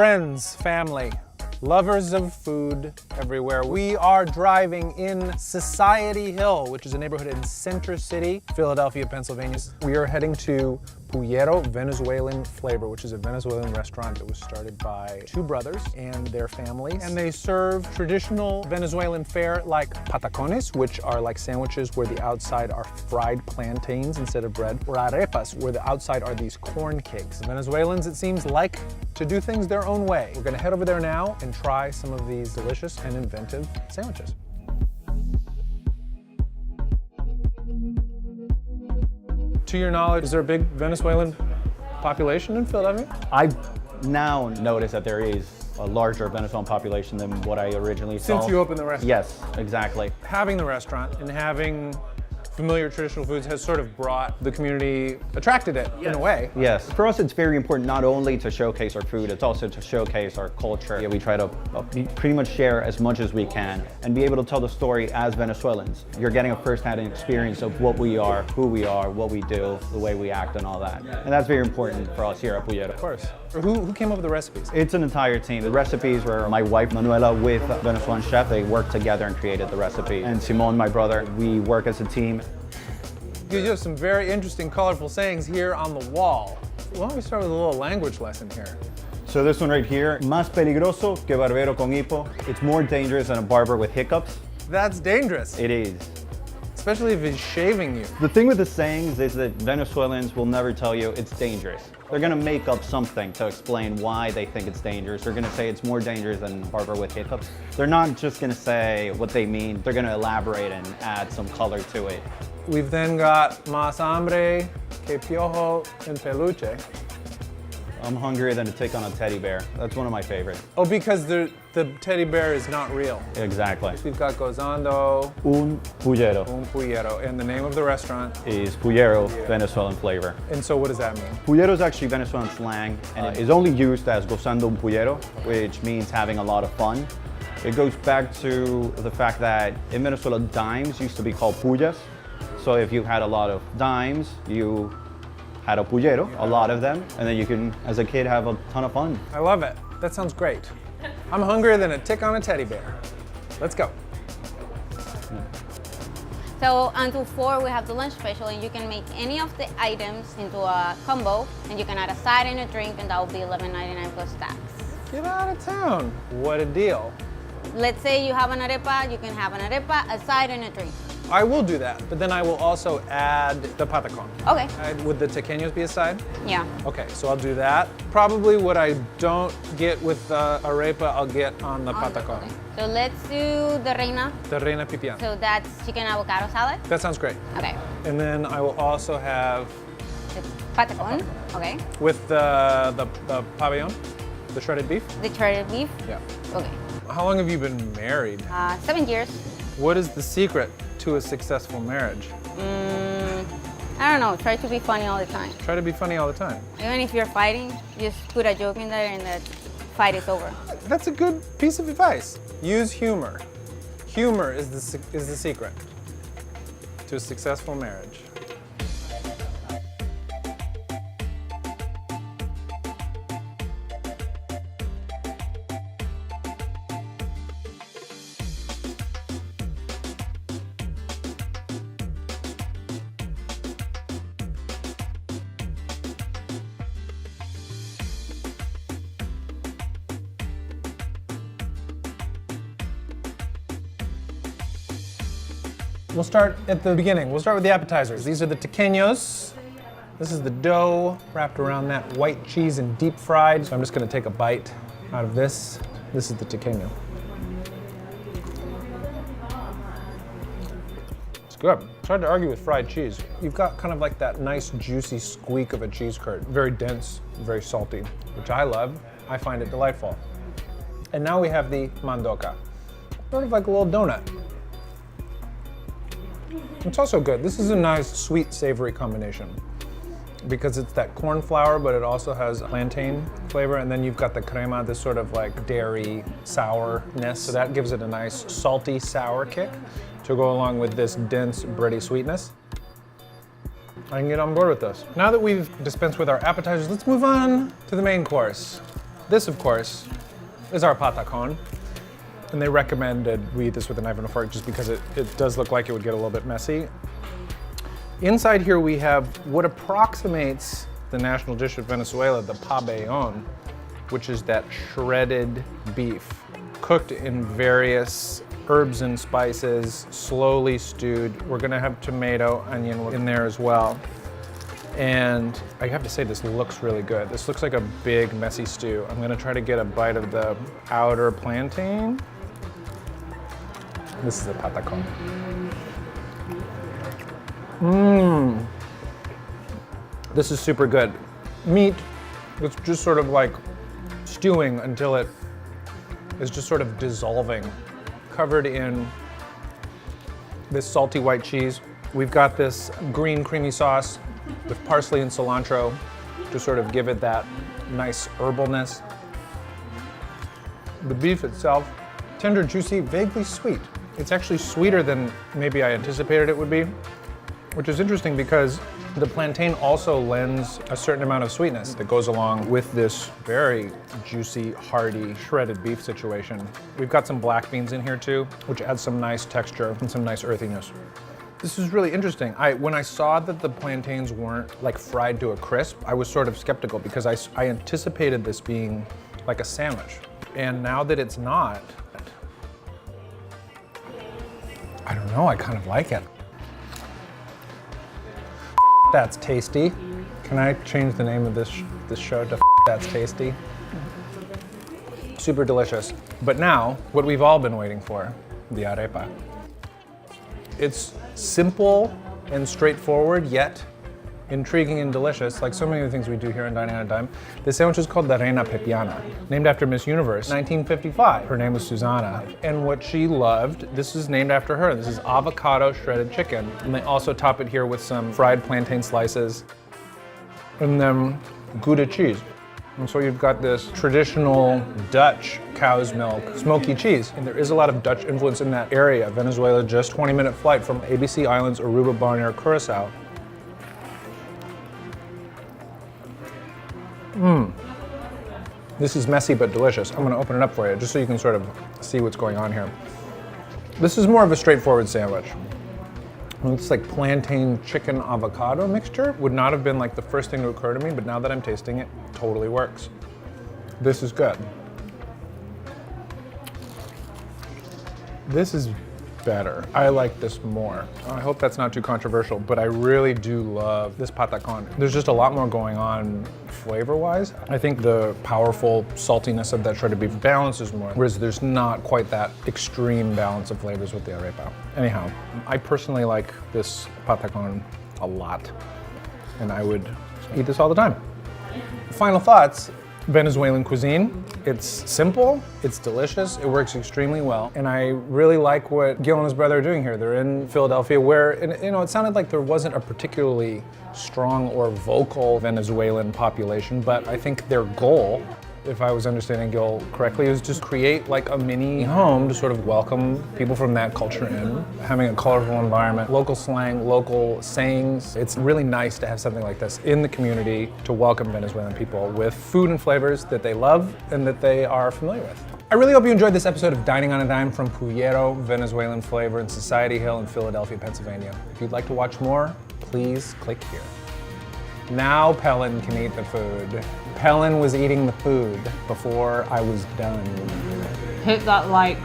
Friends, family, lovers of food everywhere. We are driving in Society Hill, which is a neighborhood in Center City, Philadelphia, Pennsylvania. We are heading to Pullero Venezuelan Flavor, which is a Venezuelan restaurant that was started by two brothers and their families. And they serve traditional Venezuelan fare like patacones, which are like sandwiches where the outside are fried plantains instead of bread, or arepas, where the outside are these corn cakes. Venezuelans, it seems, like to do things their own way. We're gonna head over there now and try some of these delicious and inventive sandwiches. To your knowledge, is there a big Venezuelan population in Philadelphia? I've now noticed that there is a larger Venezuelan population than what I originally saw. Since you opened the restaurant? Yes, exactly. Having the restaurant and having familiar traditional foods has sort of brought the community, attracted it in a way. Yes. For us, it's very important not only to showcase our food, it's also to showcase our culture. Yeah, we try to pretty much share as much as we can and be able to tell the story as Venezuelans. You're getting a first-hand experience of what we are, who we are, what we do, the way we act and all that. And that's very important for us here at Pullero. Of course. Who came up with the recipes? It's an entire team. The recipes were my wife, Manuela, with a Venezuelan chef. They worked together and created the recipe. And Simon, my brother, we work as a team. You have some very interesting, colorful sayings here on the wall. Why don't we start with a little language lesson here? So this one right here, más peligroso que barbero con hipo. It's more dangerous than a barber with hiccups. That's dangerous. It is. Especially if he's shaving you. The thing with the sayings is that Venezuelans will never tell you it's dangerous. They're gonna make up something to explain why they think it's dangerous. They're gonna say it's more dangerous than barber with hiccups. They're not just gonna say what they mean. They're gonna elaborate and add some color to it. We've then got más hambre que piojo en peluche. I'm hungrier than to take on a teddy bear. That's one of my favorites. Oh, because the teddy bear is not real. Exactly. We've got gozando. Un pullero. Un pullero. And the name of the restaurant is Pullero Venezuelan Flavor. And so what does that mean? Pullero is actually Venezuelan slang, and it is only used as gozando un pullero, which means having a lot of fun. It goes back to the fact that in Venezuela, dimes used to be called pullas. So if you had a lot of dimes, you had a pullero, a lot of them, and then you can, as a kid, have a ton of fun. I love it. That sounds great. I'm hungrier than a tick on a teddy bear. Let's go. So until 4, we have the lunch special, and you can make any of the items into a combo, and you can add a side and a drink, and that will be $11.99 plus tax. Get out of town. What a deal. Let's say you have an arepa, you can have an arepa, a side, and a drink. I will do that, but then I will also add the patacón. Okay. Would the tequeños be a side? Yeah. Okay, so I'll do that. Probably what I don't get with the arepa, I'll get on the patacón. Okay. So let's do the reina. The reina pipián. So that's chicken avocado salad. That sounds great. Okay. And then I will also have The patacón. Okay. with the pabellón, the shredded beef. The shredded beef. Yeah. Okay. How long have you been married? 7 years. What is the secret to a successful marriage? I don't know. Try to be funny all the time. Try to be funny all the time. Even if you're fighting, just put a joke in there and the fight is over. That's a good piece of advice. Use humor. Humor is the secret to a successful marriage. We'll start at the beginning. We'll start with the appetizers. These are the tequeños. This is the dough wrapped around that white cheese and deep fried. So I'm just gonna take a bite out of this. This is the tequeño. It's good. It's hard to argue with fried cheese. You've got kind of like that nice juicy squeak of a cheese curd. Very dense, very salty, which I love. I find it delightful. And now we have the mandoca. Sort of like a little donut. It's also good. This is a nice sweet savory combination because it's that corn flour, but it also has plantain flavor, and then you've got the crema, this sort of like dairy sourness. So that gives it a nice salty sour kick to go along with this dense bready sweetness. I can get on board with this. Now that we've dispensed with our appetizers, let's move on to the main course. This, of course, is our Patacón. And they recommended we eat this with a knife and a fork just because it does look like it would get a little bit messy. Inside here we have what approximates the national dish of Venezuela, the pabellón, which is that shredded beef, cooked in various herbs and spices, slowly stewed. We're gonna have tomato, onion in there as well. And I have to say, this looks really good. This looks like a big, messy stew. I'm gonna try to get a bite of the outer plantain. This is a patacón. This is super good. Meat, it's just sort of like stewing until it is just sort of dissolving, covered in this salty white cheese. We've got this green creamy sauce with parsley and cilantro to sort of give it that nice herbalness. The beef itself, tender, juicy, vaguely sweet. It's actually sweeter than maybe I anticipated it would be, which is interesting because the plantain also lends a certain amount of sweetness that goes along with this very juicy, hearty, shredded beef situation. We've got some black beans in here too, which adds some nice texture and some nice earthiness. This is really interesting. When I saw that the plantains weren't like fried to a crisp, I was sort of skeptical because I anticipated this being like a sandwich. And now that it's not, I don't know, I kind of like it. That's tasty. Can I change the name of this show to That's Tasty? Super delicious. But now, what we've all been waiting for, the arepa. It's simple and straightforward, yet intriguing and delicious, like so many of the things we do here on Dining on a Dime. This sandwich is called the Reina Pepiana, named after Miss Universe, 1955. Her name was Susanna, and what she loved, this is named after her. This is avocado shredded chicken, and they also top it here with some fried plantain slices, and then Gouda cheese. And so you've got this traditional Dutch cow's milk smoky cheese. And there is a lot of Dutch influence in that area. Venezuela, just 20-minute flight from ABC Islands, Aruba, Bonaire, Curacao. This is messy but delicious. I'm gonna open it up for you just so you can sort of see what's going on here. This is more of a straightforward sandwich. It's like plantain chicken avocado mixture. Would not have been like the first thing to occur to me, but now that I'm tasting it, totally works. This is good. This is better. I like this more. I hope that's not too controversial, but I really do love this patacón. There's just a lot more going on flavor-wise. I think the powerful saltiness of that shredded beef balances more, whereas there's not quite that extreme balance of flavors with the arepa. Anyhow, I personally like this patacón a lot, and I would eat this all the time. Final thoughts. Venezuelan cuisine. It's simple, it's delicious, it works extremely well, and I really like what Gil and his brother are doing here. They're in Philadelphia where, it sounded like there wasn't a particularly strong or vocal Venezuelan population, but I think their goal, if I was understanding Gil correctly, is just create like a mini home to sort of welcome people from that culture in, having a colorful environment, local slang, local sayings. It's really nice to have something like this in the community to welcome Venezuelan people with food and flavors that they love and that they are familiar with. I really hope you enjoyed this episode of Dining on a Dime from Puyero, Venezuelan Flavor in Society Hill in Philadelphia, Pennsylvania. If you'd like to watch more, please click here. Now Pelin can eat the food. Pelin was eating the food before I was done. Hit that like